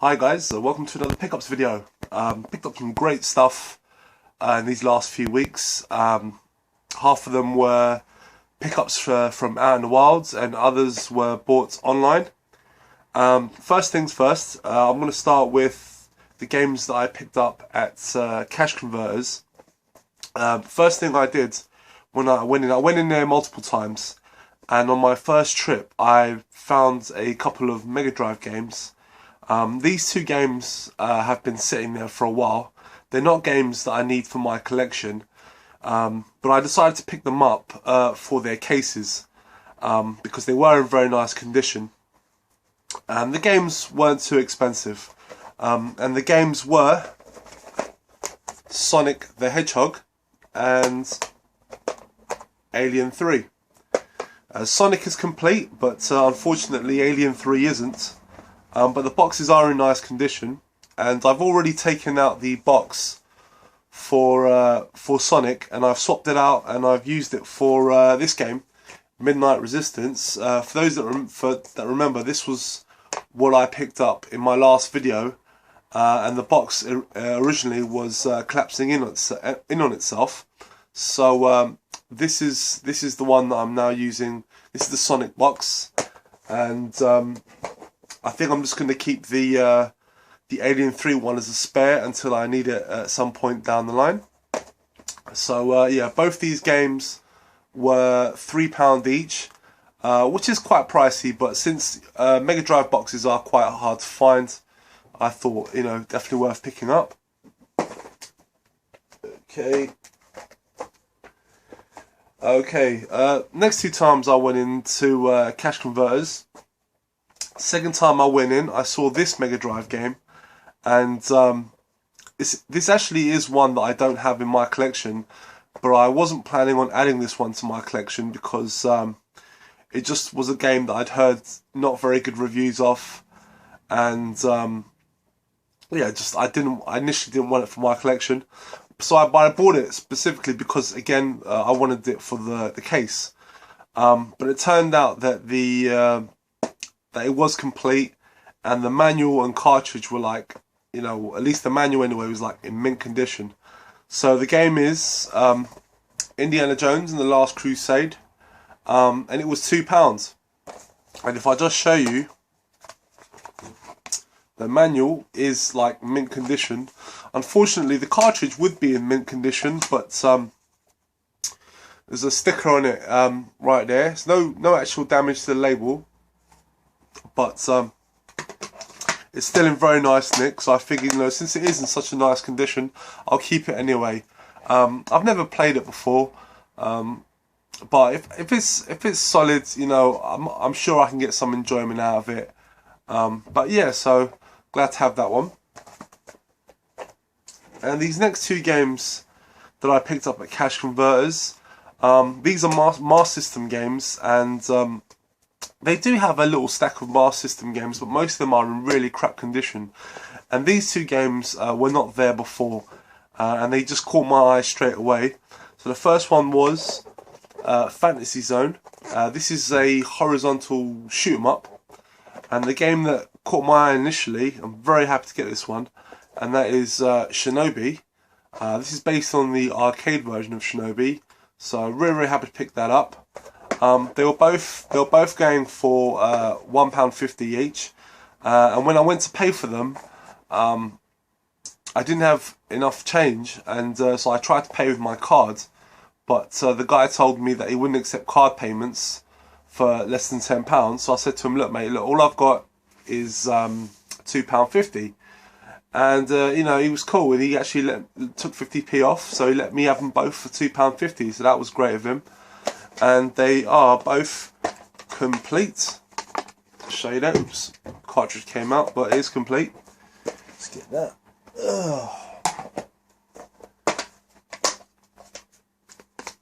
Hi guys, welcome to another pickups video. Picked up some great stuff in these last few weeks. Half of them were pickups from out in the wilds and others were bought online. First things first, I'm going to start with the games that I picked up at cash converters. First thing I did when I went in there multiple times, and on my first trip I found a couple of Megadrive games. These two games have been sitting there for a while. They're not games that I need for my collection, but I decided to pick them up for their cases because they were in very nice condition. And the games weren't too expensive. And the games were Sonic the Hedgehog and Alien 3. Sonic is complete, but unfortunately Alien 3 isn't. But the boxes are in nice condition, and I've already taken out the box for Sonic, and I've swapped it out and I've used it for this game, Midnight Resistance. For those that remember, this was what I picked up in my last video, and the box originally was collapsing in on itself. So this is the one that I'm now using. This is the Sonic box, and I think I'm just going to keep the Alien 3 one as a spare until I need it at some point down the line. So yeah, both these games were £3 each, which is quite pricey, but since Mega Drive boxes are quite hard to find, I thought, you know, definitely worth picking up. Okay, next two times I went into cash converters. Second time I went in, I saw this Mega Drive game, and this actually is one that I don't have in my collection, but I wasn't planning on adding this one to my collection because it just was a game that I'd heard not very good reviews of, and yeah, I initially didn't want it for my collection, so I bought it specifically because, again, I wanted it for the case, but it turned out that that it was complete, and the manual and cartridge were, like, you know, at least the manual anyway was like in mint condition. So the game is Indiana Jones and the Last Crusade, and it was £2. And if I just show you, the manual is like mint condition. Unfortunately, the cartridge would be in mint condition, but there's a sticker on it right there. There's no actual damage to the label, but it's still in very nice nick, so I figured, you know, since it is in such a nice condition, I'll keep it anyway. I've never played it before, but if it's solid, you know, I'm sure I can get some enjoyment out of it. But yeah, so glad to have that one. And these next two games that I picked up at cash converters, these are Master System games, and they do have a little stack of Master System games, but most of them are in really crap condition. And these two games were not there before, and they just caught my eye straight away. So the first one was Fantasy Zone. This is a horizontal shoot 'em up, and the game that caught my eye initially, I'm very happy to get this one, and that is Shinobi. This is based on the arcade version of Shinobi, so really happy to pick that up. They were both going for £1.50 each, and when I went to pay for them, I didn't have enough change, and so I tried to pay with my card, but the guy told me that he wouldn't accept card payments for less than £10. So I said to him, "Look, mate, look, all I've got is £2.50." And you know, he was cool, and he actually took 50p off, so he let me have them both for £2.50. So that was great of him. And they are both complete. I'll show you that. Oops, cartridge came out, but it is complete. Let's get that.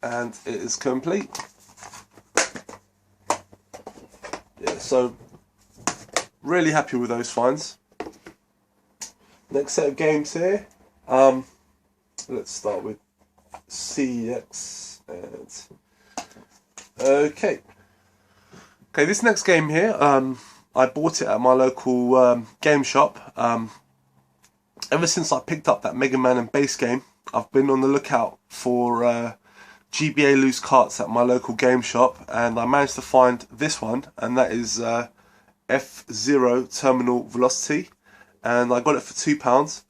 And it is complete. Yeah, so really happy with those finds. Next set of games here. Let's start with CEX and okay, this next game here, I bought it at my local game shop. Ever since I picked up that Mega Man and Bass game, I've been on the lookout for GBA loose carts at my local game shop, and I managed to find this one, and that is F-Zero Terminal Velocity, and I got it for £2.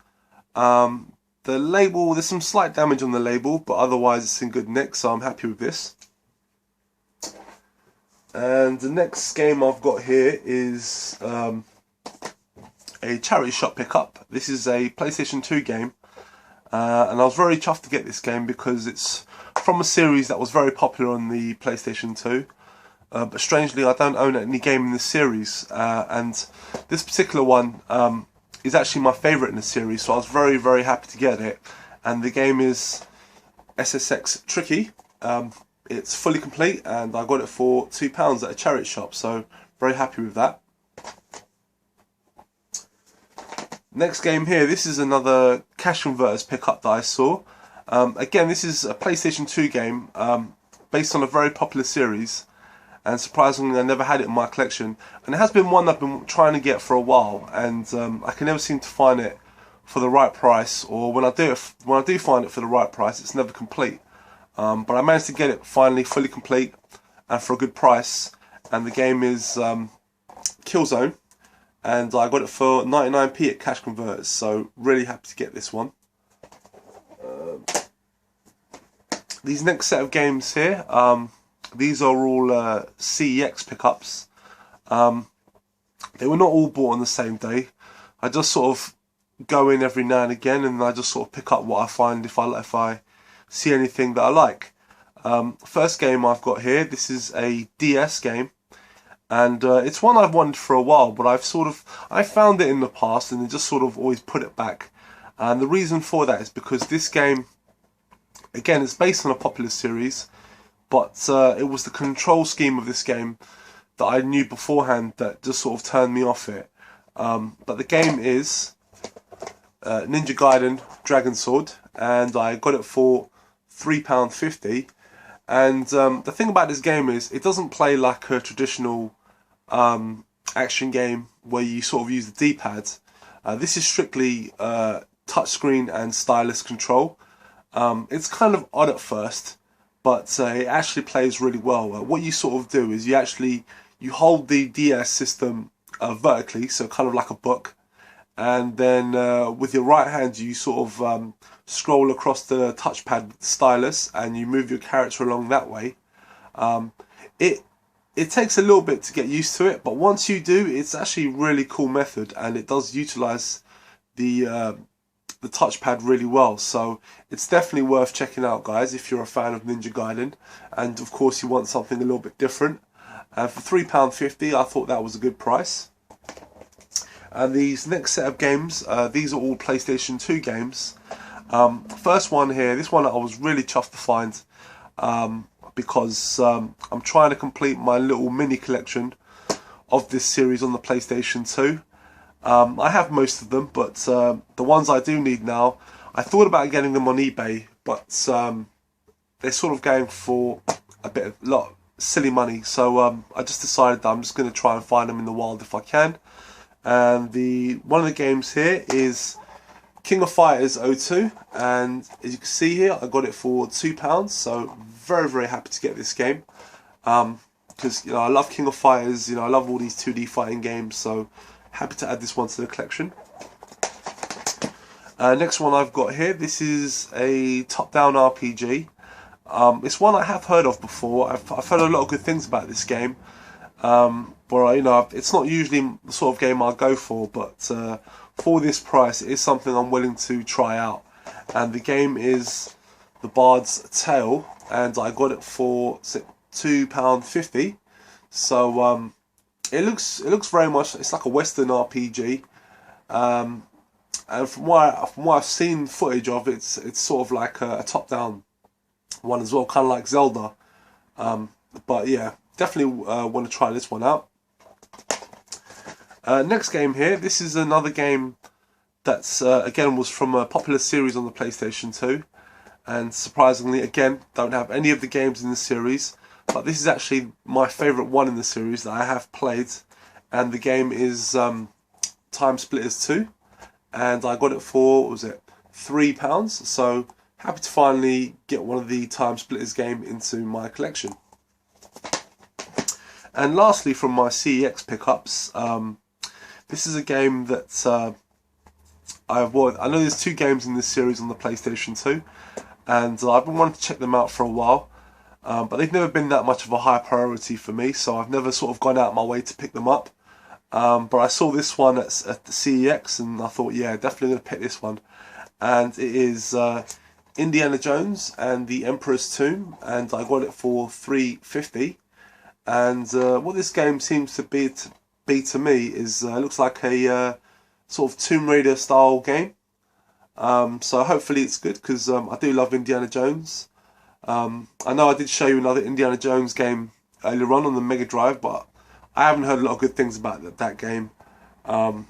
The label, there's some slight damage on the label, but otherwise it's in good nick, so I'm happy with this. And the next game I've got here is a charity shop pickup. This is a PlayStation 2 game, and I was very chuffed to get this game because it's from a series that was very popular on the PlayStation 2. But strangely, I don't own any game in this series, and this particular one is actually my favourite in the series, so I was very, very happy to get it. And the game is CEX Tricky. It's fully complete, and I got it for £2 at a charity shop, so very happy with that. Next game here, this is another cash converters pickup that I saw. Again, this is a PlayStation 2 game based on a very popular series, and surprisingly I never had it in my collection, and it has been one I've been trying to get for a while, and I can never seem to find it for the right price, or when I do find it for the right price, it's never complete. But I managed to get it finally fully complete and for a good price, and the game is Killzone, and I got it for 99p at cash converters, so really happy to get this one. These next set of games here, these are all CEX pickups. They were not all bought on the same day. I just sort of go in every now and again, and I just sort of pick up what I find if I see anything that I like. First game I've got here, this is a DS game, and it's one I've wanted for a while, but I found it in the past and then just sort of always put it back. And the reason for that is because this game, again, it's based on a popular series, but it was the control scheme of this game that I knew beforehand that just sort of turned me off it. But the game is Ninja Gaiden Dragon Sword, and I got it for £3.50. And the thing about this game is it doesn't play like a traditional action game where you sort of use the D-pad. This is strictly touchscreen and stylus control. It's kind of odd at first, but it actually plays really well. What you sort of do is you hold the DS system vertically, so kind of like a book, and then with your right hand you sort of scroll across the touchpad with the stylus, and you move your character along that way. It takes a little bit to get used to it, but once you do, it's actually a really cool method, and it does utilize the touchpad really well. So it's definitely worth checking out, guys, if you're a fan of Ninja Gaiden, and of course you want something a little bit different. And for £3.50, I thought that was a good price. And these next set of games, these are all PlayStation 2 games. First one here, this one I was really chuffed to find, because I'm trying to complete my little mini collection of this series on the PlayStation 2. I have most of them, but the ones I do need now, I thought about getting them on eBay, but they're sort of going for a lot silly money, so I just decided that I'm just going to try and find them in the wild if I can. And one of the games here is King of Fighters 02, and as you can see here, I got it for £2, so very, very happy to get this game, because I love King of Fighters, I love all these 2D fighting games, so happy to add this one to the collection. Next one I've got here, this is a top-down RPG. It's one I have heard of before. I've heard a lot of good things about this game, but it's not usually the sort of game I'll go for, but for this price it is something I'm willing to try out. And the game is The Bard's Tale, and I got it for £2.50. So it looks very much, it's like a Western RPG, and from what I've seen footage of, it's sort of like a top-down one as well, kind of like Zelda. But yeah, definitely want to try this one out. Next game here, this is another game that's again was from a popular series on the PlayStation 2, and surprisingly again don't have any of the games in the series, but this is actually my favourite one in the series that I have played, and the game is Time Splitters 2, and I got it for, what was it, £3. So happy to finally get one of the Time Splitters game into my collection. And lastly, from my CEX pickups, this is a game that I know there's 2 games in this series on the PlayStation 2, and I've been wanting to check them out for a while, but they've never been that much of a high priority for me, so I've never sort of gone out my way to pick them up. But I saw this one at the CEX, and I thought, yeah, definitely going to pick this one. And it is Indiana Jones and the Emperor's Tomb, and I got it for £3.50. And what this game seems to be to me is looks like a sort of Tomb Raider style game. So hopefully it's good, because I do love Indiana Jones. I know I did show you another Indiana Jones game earlier on the Megadrive, but I haven't heard a lot of good things about that game. To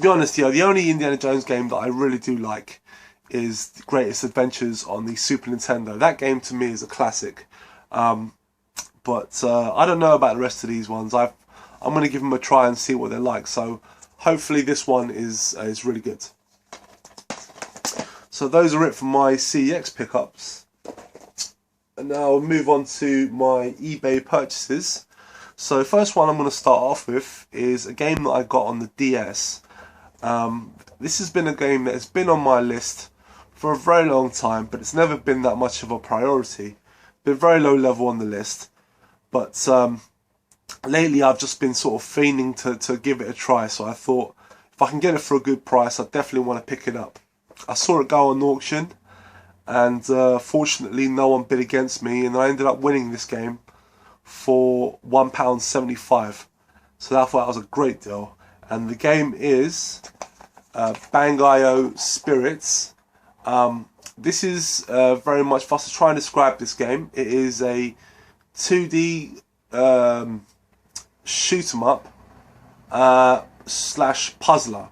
be honest, the only Indiana Jones game that I really do like is The Greatest Adventures on the Super Nintendo. That game to me is a classic. But I don't know about the rest of these ones. I'm going to give them a try and see what they're like. So hopefully this one is really good. So those are it for my CEX pickups. And now I'll move on to my eBay purchases. So first one I'm going to start off with is a game that I got on the DS. This has been a game that has been on my list for a very long time, but it's never been that much of a priority. Been very low level on the list. But lately I've just been sort of fiending to give it a try, so I thought if I can get it for a good price, I definitely want to pick it up. I saw it go on auction, and fortunately no one bid against me, and I ended up winning this game for £1.75. So I thought that was a great deal. And the game is Bang.io Spirits. This is very much, if I was to try and describe this game, it is a 2D shoot 'em up slash puzzler.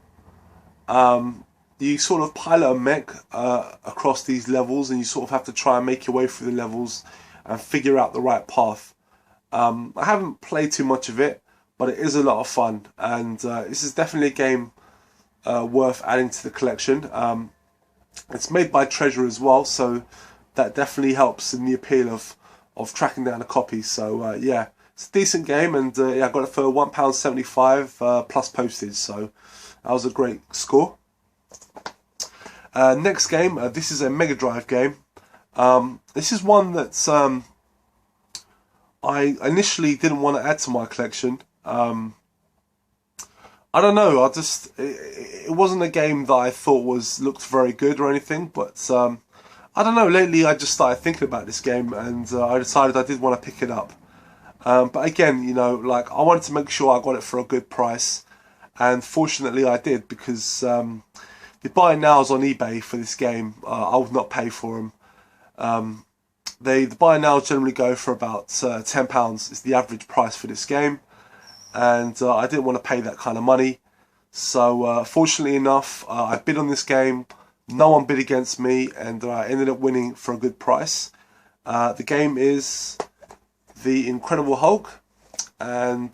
You sort of pilot a mech across these levels, and you sort of have to try and make your way through the levels and figure out the right path. I haven't played too much of it, but it is a lot of fun, and this is definitely a game worth adding to the collection. It's made by Treasure as well, so that definitely helps in the appeal of tracking down a copy. So yeah, it's a decent game, and yeah, I got it for £1.75 plus postage, so that was a great score. Next game, this is a Mega Drive game. This is one that I initially didn't want to add to my collection. I don't know, it wasn't a game that I thought looked very good or anything, but I don't know, lately I just started thinking about this game, and I decided I did want to pick it up. But again, like, I wanted to make sure I got it for a good price, and fortunately I did, because the buy nows on eBay for this game, I would not pay for them. The buy nows generally go for about £10 is the average price for this game, and I didn't want to pay that kind of money. So fortunately enough, I bid on this game. No one bid against me, and I ended up winning for a good price. The game is The Incredible Hulk, and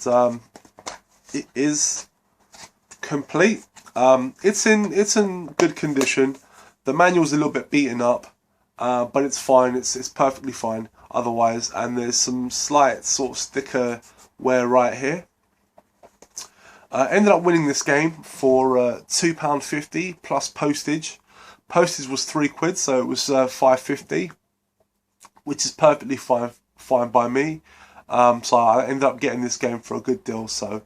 it is complete. It's in good condition. The manual's a little bit beaten up, but it's fine. It's perfectly fine otherwise. And there's some slight sort of sticker wear right here. Ended up winning this game for £2.50 plus postage. Postage was £3, so it was £5.50, which is perfectly fine by me. So I ended up getting this game for a good deal. So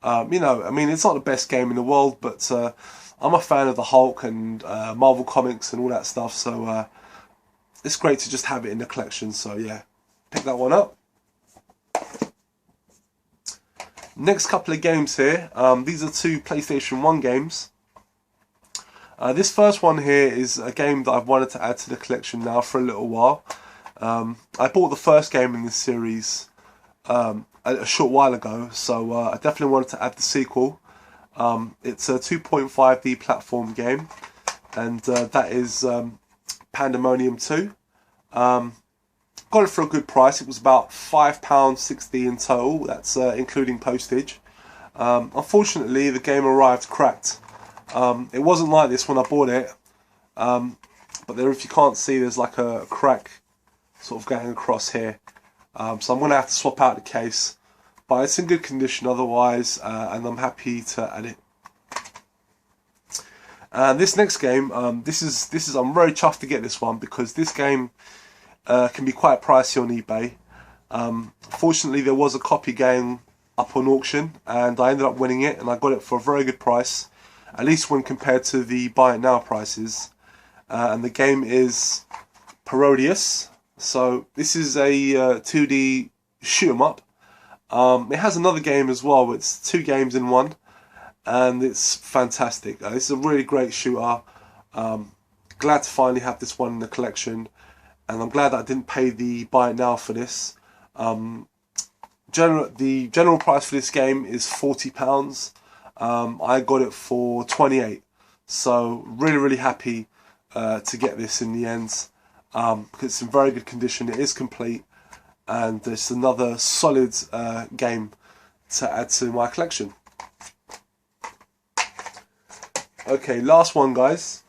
I mean, it's not the best game in the world, but I'm a fan of the Hulk and Marvel Comics and all that stuff. So it's great to just have it in the collection. So yeah, pick that one up. Next couple of games here, these are 2 PlayStation 1 games. This first one here is a game that I've wanted to add to the collection now for a little while. I bought the first game in this series a short while ago, so I definitely wanted to add the sequel. It's a 2.5D platform game, and that is Pandemonium 2. Got it for a good price. It was about £5.60 in total. That's including postage. Unfortunately, the game arrived cracked. It wasn't like this when I bought it, but there, if you can't see, there's like a crack sort of going across here. So I'm going to have to swap out the case, but it's in good condition otherwise, and I'm happy to add it. This next game, I'm very chuffed to get this one, because this game can be quite pricey on eBay. Fortunately, there was a copy game up on auction, and I ended up winning it, and I got it for a very good price, at least when compared to the buy it now prices. And the game is Parodius. So this is a 2D shoot 'em up. It has another game as well. It's 2 games in one, and it's fantastic. This is a really great shooter. Glad to finally have this one in the collection, and I'm glad that I didn't pay the buy it now for this. The general price for this game is £40. I got it for 28, so really happy to get this in the end, because it's in very good condition. It is complete, and it's another solid game to add to my collection. Okay, last one, guys.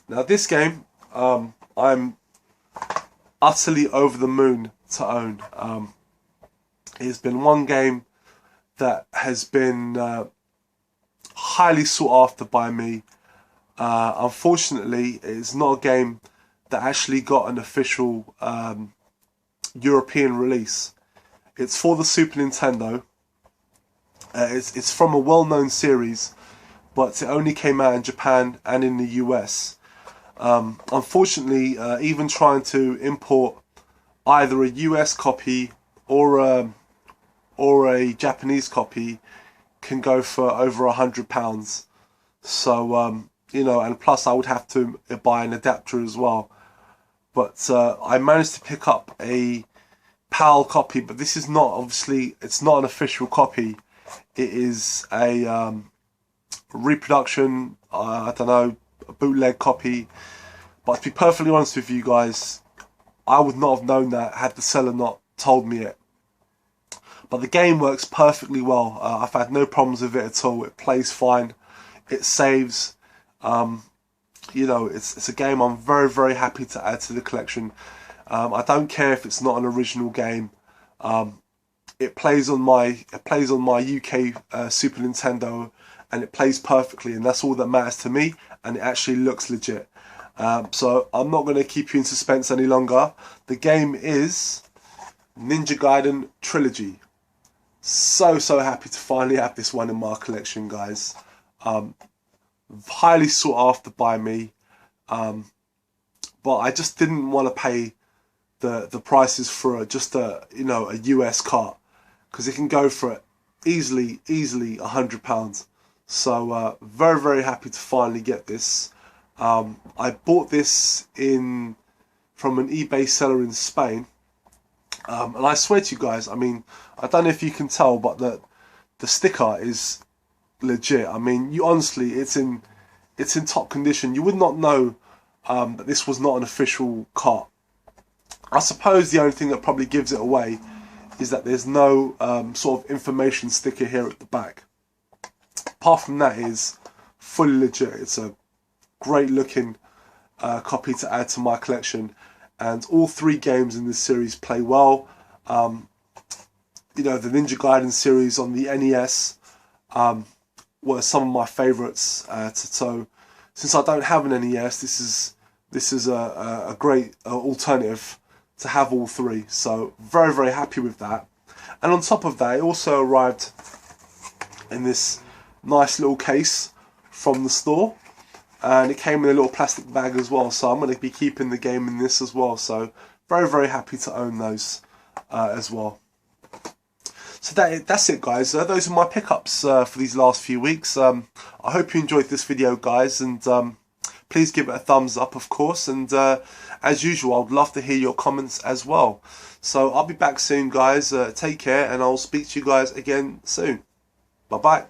Now this game, I'm utterly over the moon to own. It's been one game that has been highly sought after by me. Unfortunately, it's not a game that actually got an official European release. It's for the Super Nintendo. It's from a well-known series, but it only came out in Japan and in the US. Unfortunately, even trying to import either a US copy or a Japanese copy can go for over £100. So you know, and plus I would have to buy an adapter as well. But I managed to pick up a PAL copy, but this is not, obviously, it's not an official copy. It is a reproduction, I don't know, a bootleg copy. But to be perfectly honest with you guys, I would not have known that had the seller not told me it. But the game works perfectly well. I've had no problems with it at all. It plays fine. It saves. You know, it's a game I'm very happy to add to the collection. I don't care if it's not an original game. It plays on my UK Super Nintendo, and it plays perfectly, and that's all that matters to me. And it actually looks legit. So I'm not going to keep you in suspense any longer. The game is Ninja Gaiden Trilogy. So happy to finally have this one in my collection, guys. Highly sought after by me, but I just didn't want to pay the prices for just a US cart, because it can go for easily £100. So very happy to finally get this. I bought this from an eBay seller in Spain. And I swear to you guys, I mean, I don't know if you can tell, but the sticker is legit. I mean, you honestly, it's in top condition. You would not know that this was not an official cart. I suppose the only thing that probably gives it away is that there's no sort of information sticker here at the back. Apart from that, is fully legit. It's a great looking copy to add to my collection. And all 3 games in this series play well. You know, the Ninja Gaiden series on the NES were some of my favourites. So since I don't have an NES, this is a great alternative to have all 3. So very happy with that. And on top of that, it also arrived in this nice little case from the store. And it came in a little plastic bag as well, so I'm going to be keeping the game in this as well. So very happy to own those as well. So that's it, guys. Those are my pickups for these last few weeks. I hope you enjoyed this video, guys, and please give it a thumbs up, of course. And as usual, I'd love to hear your comments as well. So I'll be back soon, guys. Take care, and I'll speak to you guys again soon. Bye-bye.